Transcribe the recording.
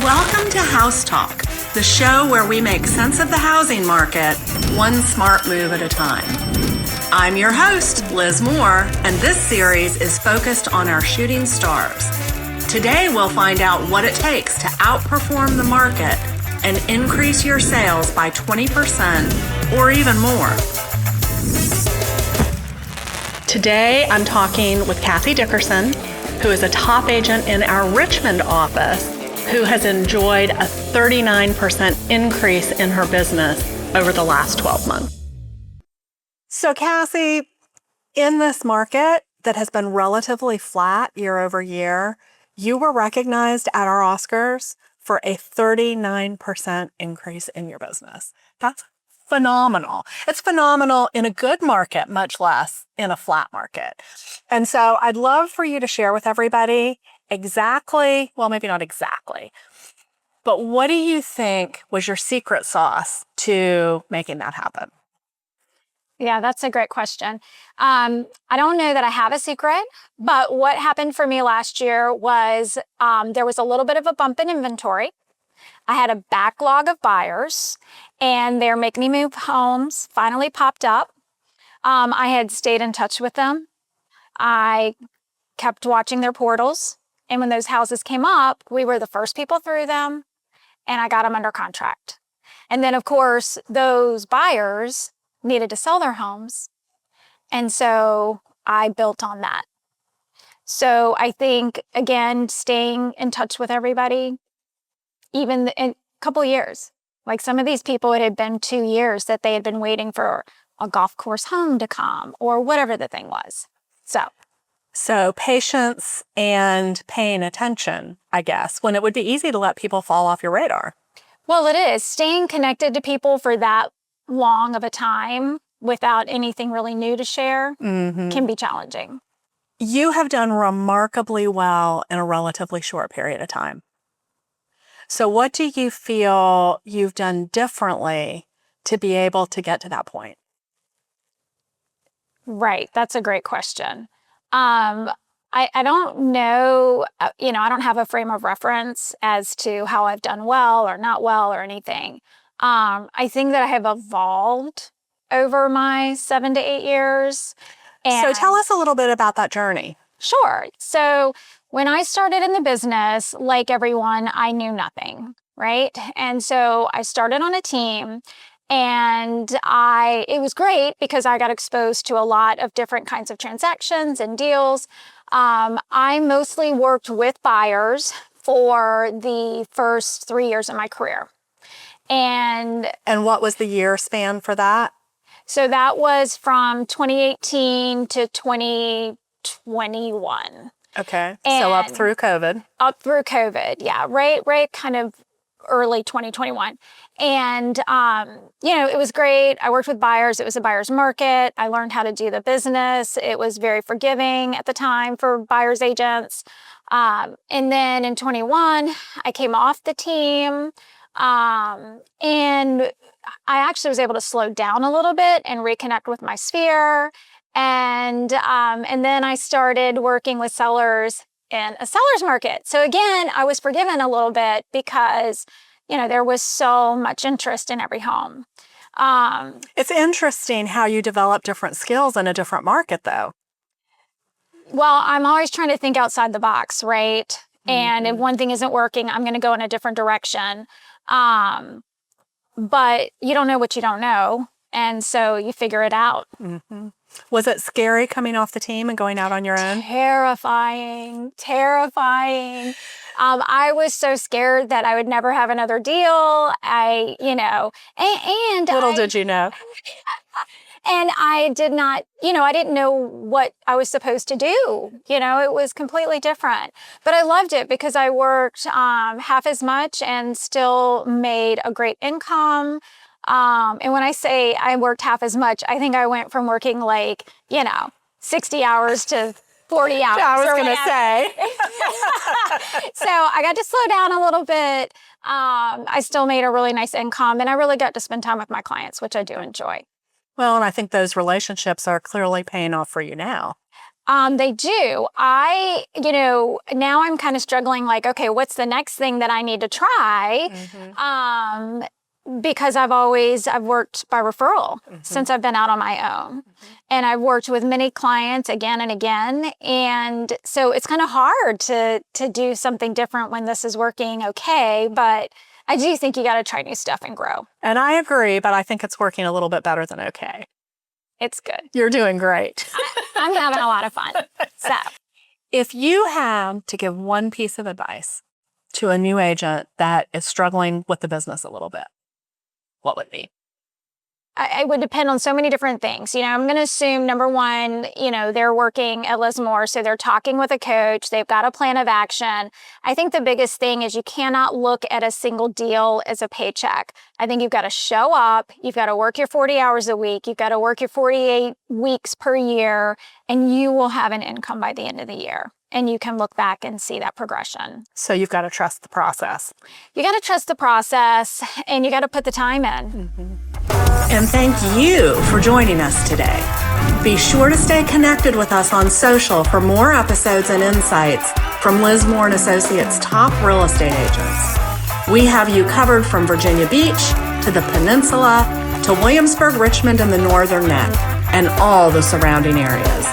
Welcome to House Talk, the show where we make sense of the housing market, one smart move at a time. I'm your host, Liz Moore, and this series is focused on our shooting stars. Today, we'll find out what it takes to outperform the market and increase your sales by 20% or even more. Today, I'm talking with Cassie Dickerson, who is a top agent in our Richmond office, who has enjoyed a 39% increase in her business over the last 12 months. So Cassie, in this market that has been relatively flat year over year, you were recognized at our Oscars for a 39% increase in your business. That's phenomenal. It's phenomenal in a good market, much less in a flat market. And so I'd love for you to share with everybody exactly, well, maybe not exactly, but what do you think was your secret sauce to making that happen? Yeah, that's a great question. I don't know that I have a secret, but what happened for me last year was there was a little bit of a bump in inventory. I had a backlog of buyers, and their Make Me Move homes finally popped up. I had stayed in touch with them. I kept watching their portals. And when those houses came up, we were the first people through them, and I got them under contract. And then, of course, those buyers needed to sell their homes. And so I built on that. So I think, again, staying in touch with everybody, even in a couple of years. Like some of these people, it had been 2 years that they had been waiting for a golf course home to come or whatever the thing was. So patience and paying attention, I guess, when it would be easy to let people fall off your radar. Well, it is. Staying connected to people for that long of a time without anything really new to share can be challenging. You have done remarkably well in a relatively short period of time. So what do you feel you've done differently to be able to get to that point? Right. That's a great question. I don't know, I don't have a frame of reference as to how I've done well or not well or anything. I think that I have evolved over my 7 to 8 years. So tell us a little bit about that journey. Sure. So when I started in the business, like everyone, I knew nothing, right? And so I started on a team. And it was great because I got exposed to a lot of different kinds of transactions and deals. I mostly worked with buyers for the first 3 years of my career. And what was the year span for that? So that was from 2018 to 2021. Okay. So up through COVID. Up through COVID, yeah. Right kind of early 2021. And, it was great. I worked with buyers. It was a buyer's market. I learned how to do the business. It was very forgiving at the time for buyer's agents. And then in 21, I came off the team. And I actually was able to slow down a little bit and reconnect with my sphere. And then I started working with sellers in a seller's market. So again, I was forgiven a little bit because, there was so much interest in every home. It's interesting how you develop different skills in a different market, though. Well, I'm always trying to think outside the box, right? And if one thing isn't working, I'm going to go in a different direction. But you don't know what you don't know. And so you figure it out. Mm-hmm. Was it scary coming off the team and going out on your own? Terrifying. I was so scared that I would never have another deal. Little did you know. And I did not, I didn't know what I was supposed to do. It was completely different. But I loved it because I worked half as much and still made a great income. And when I say I worked half as much, I think I went from working 60 hours to 40 hours. I was going to say. So I got to slow down a little bit. I still made a really nice income, and I really got to spend time with my clients, which I do enjoy. Well, and I think those relationships are clearly paying off for you now. They do. Now I'm kind of struggling, like, okay, what's the next thing that I need to try? Because I've worked by referral since I've been out on my own. And I've worked with many clients again and again. And so it's kind of hard to do something different when this is working okay. But I do think you got to try new stuff and grow. And I agree, but I think it's working a little bit better than okay. It's good. You're doing great. I'm having a lot of fun. So, if you had to give one piece of advice to a new agent that is struggling with the business a little bit, what would it be? It would depend on so many different things. I'm going to assume, number one, they're working at Lismore, so they're talking with a coach. They've got a plan of action. I think the biggest thing is you cannot look at a single deal as a paycheck. I think you've got to show up. You've got to work your 40 hours a week. You've got to work your 48 weeks per year, and you will have an income by the end of the year. And you can look back and see that progression. So you've got to trust the process. You got to trust the process, and you got to put the time in. And thank you for joining us today. Be sure to stay connected with us on social for more episodes and insights from Lismore and Associates top real estate agents. We have you covered from Virginia Beach to the Peninsula to Williamsburg, Richmond, and the Northern Neck, and all the surrounding areas.